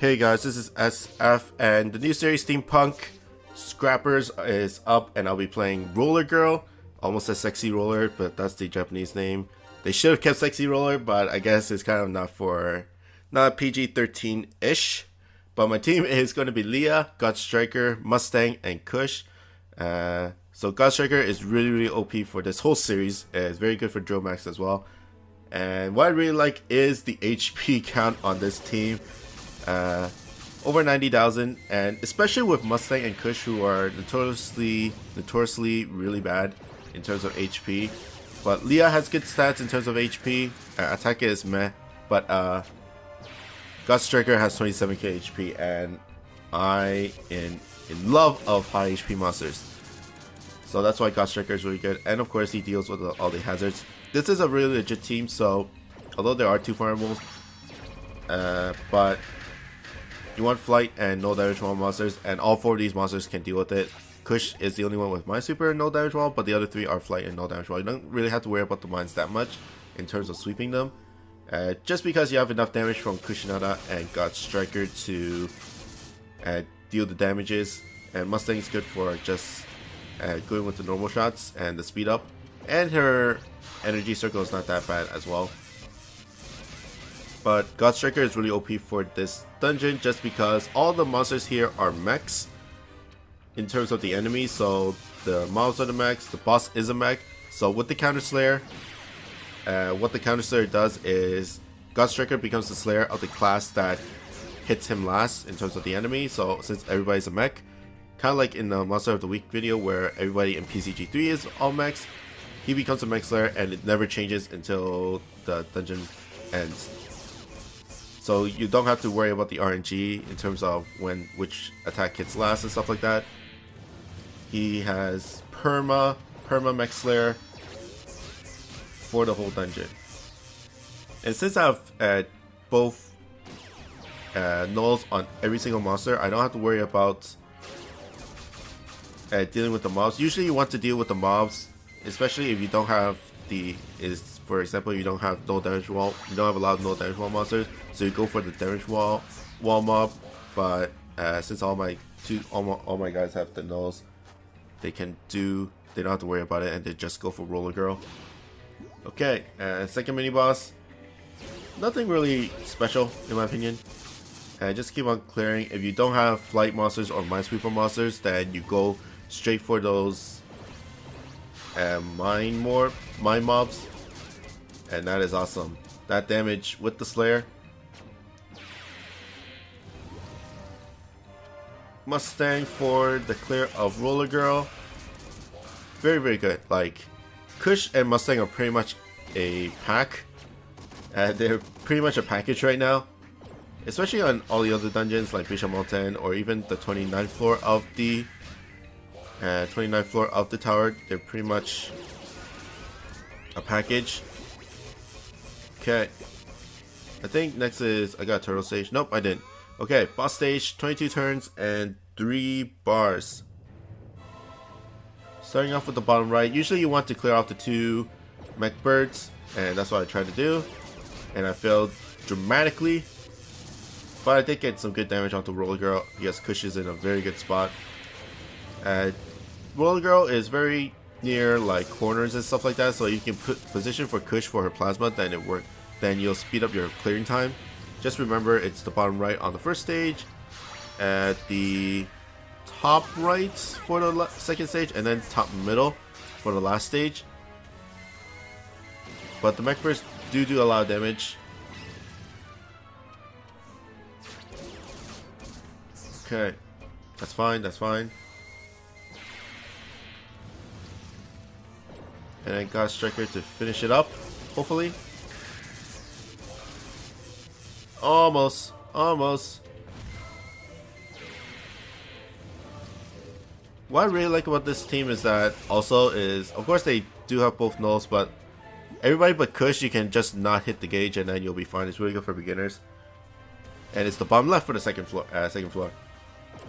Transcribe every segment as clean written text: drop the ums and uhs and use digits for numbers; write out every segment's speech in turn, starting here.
Hey guys, this is SF, and the new series Steampunk Scrappers is up, and I'll be playing Roller Girl. Almost a sexy roller, but that's the Japanese name. They should have kept sexy roller, but I guess it's kind of not PG-13-ish. But my team is going to be Leah, God Striker, Mustang, and Kush. So God Striker is really OP for this whole series. It's very good for Drill Max as well. And what I really like is the HP count on this team. Over 90,000, and especially with Mustang and Kush, who are notoriously really bad in terms of HP. But Leah has good stats in terms of HP. Attack is meh, but God Striker has 27k HP, and I am in love of high HP monsters. So that's why God Striker is really good, and of course he deals with all the hazards. This is a really legit team, so although there are two farmables, but you want flight and no damage wall monsters, and all four of these monsters can deal with it. Kush is the only one with mine super and no damage wall, but the other three are flight and no damage wall. You don't really have to worry about the mines that much in terms of sweeping them, just because you have enough damage from Kushinada and God Striker to deal the damages. And Mustang is good for just going with the normal shots and the speed up, and her energy circle is not that bad as well. But God Striker is really OP for this dungeon just because all the monsters here are mechs in terms of the enemies. So the mobs are the mechs, the boss is a mech. So with the Counter Slayer, what the Counter Slayer does is God Striker becomes the Slayer of the class that hits him last in terms of the enemy. So since everybody's a mech, kind of like in the Monster of the Week video where everybody in PCG3 is all mechs, he becomes a mech Slayer, and it never changes until the dungeon ends. So you don't have to worry about the RNG in terms of which attack hits last and stuff like that. He has perma mech Slayer for the whole dungeon. And since I have both nulls on every single monster, I don't have to worry about dealing with the mobs. Usually you want to deal with the mobs, especially if you don't have for example, you don't have no damage wall, you don't have a lot of no damage wall monsters, so you go for the damage wall mob. But since all my guys have the nulls, they don't have to worry about it, and they just go for Roller Girl. Okay, second mini boss, nothing really special in my opinion. Just keep on clearing. If you don't have flight monsters or minesweeper monsters, then you go straight for those mine mobs, and that is awesome. That damage with the Slayer. Mustang for the clear of Roller Girl. Very good. Like, Kush and Mustang are pretty much a pack. They're pretty much a package right now, especially on all the other dungeons like Bishop Mountain or even the 29th floor of the tower. They're pretty much a package. Okay, I think next is I got turtle stage. Nope, I didn't. Okay, boss stage, 22 turns and 3 bars. Starting off with the bottom right, usually you want to clear off the 2 mech birds, and that's what I tried to do, and I failed dramatically, but I did get some good damage onto Roller Girl. Yes, Kush is in a very good spot. Roller Girl is very near like corners and stuff like that, so you can position for Kush for her plasma, then you'll speed up your clearing time. Just remember, it's the bottom right on the first stage, at the top right for the second stage, and then top middle for the last stage. But the mech bursts do a lot of damage. Okay, that's fine. And I got Striker to finish it up, hopefully. Almost. What I really like about this team is that of course they do have both nulls, but everybody but Kush, you can just not hit the gauge and then you'll be fine. It's really good for beginners. And it's the bottom left for the second floor.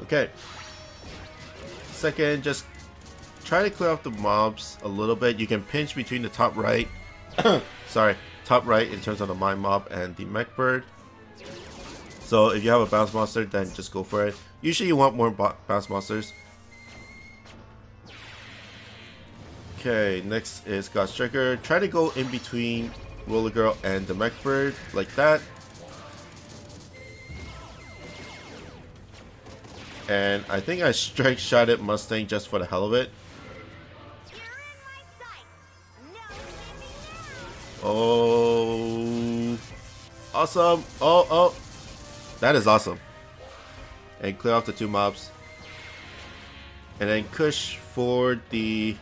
Okay. Second, just try to clear off the mobs a little bit. You can pinch between the top right. Sorry, top right in terms of the mine mob and the mech bird. So if you have a bounce monster, then just go for it. Usually you want more bounce monsters. Okay, next is God Striker. Try to go in between Roller Girl and the Mech Bird, like that. And I think I strike shot at Mustang just for the hell of it. Oh, awesome. Oh, that is awesome. And clear off the 2 mobs. And then Kush for the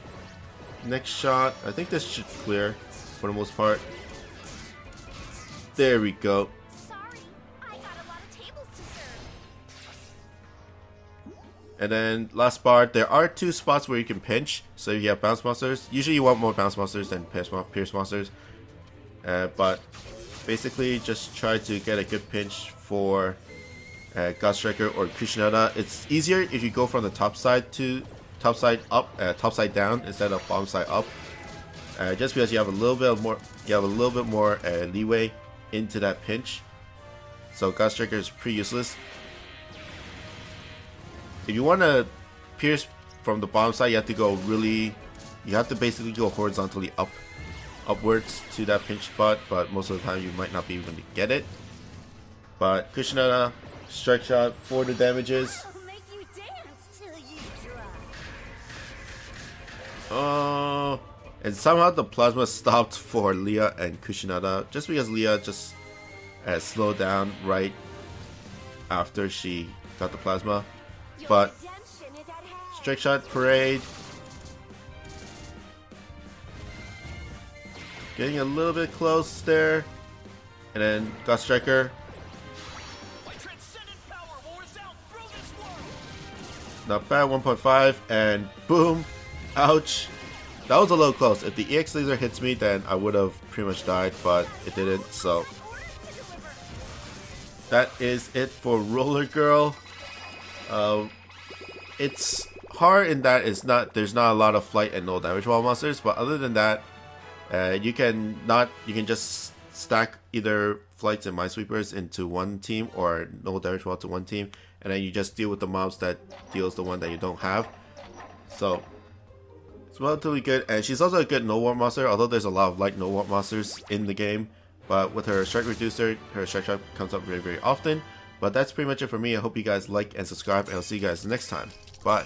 next shot. I think this should clear for the most part. There we go. Sorry, I got a lot of tables to serve. And then last part, there are 2 spots where you can pinch. So if you have bounce monsters, usually you want more bounce monsters than pierce monsters. But basically just try to get a good pinch for God Striker or Kushinada. It's easier if you go from the top side up, top side down instead of bottom side up. Just because you have a little bit more leeway into that pinch. So God Striker is pretty useless. If you want to pierce from the bottom side, you have to basically go horizontally upwards to that pinch spot, but most of the time you might not be able to get it. But Kushinada, strike shot for the damages. I'll make you dance till you drop. And somehow the plasma stopped for Leah and Kushinada, just because Leah just slowed down right after she got the plasma. But strike shot parade. Getting a little bit close there. And then God Striker. Not bad, 1.5, and boom. Ouch. That was a little close. If the EX laser hits me, then I would have pretty much died, but it didn't, so. That is it for Roller Girl. It's hard in that there's not a lot of flight and no damage wall monsters, but other than that, you can just stack either flights and minesweepers into one team or no damage wall to one team, and then you just deal with the mobs that deals the one that you don't have. So it's relatively good, and she's also a good no warp monster, although there's a lot of light no warp monsters in the game. But with her strike reducer, her strike shot comes up very, very often. But that's pretty much it for me. I hope you guys like and subscribe, and I'll see you guys next time. Bye.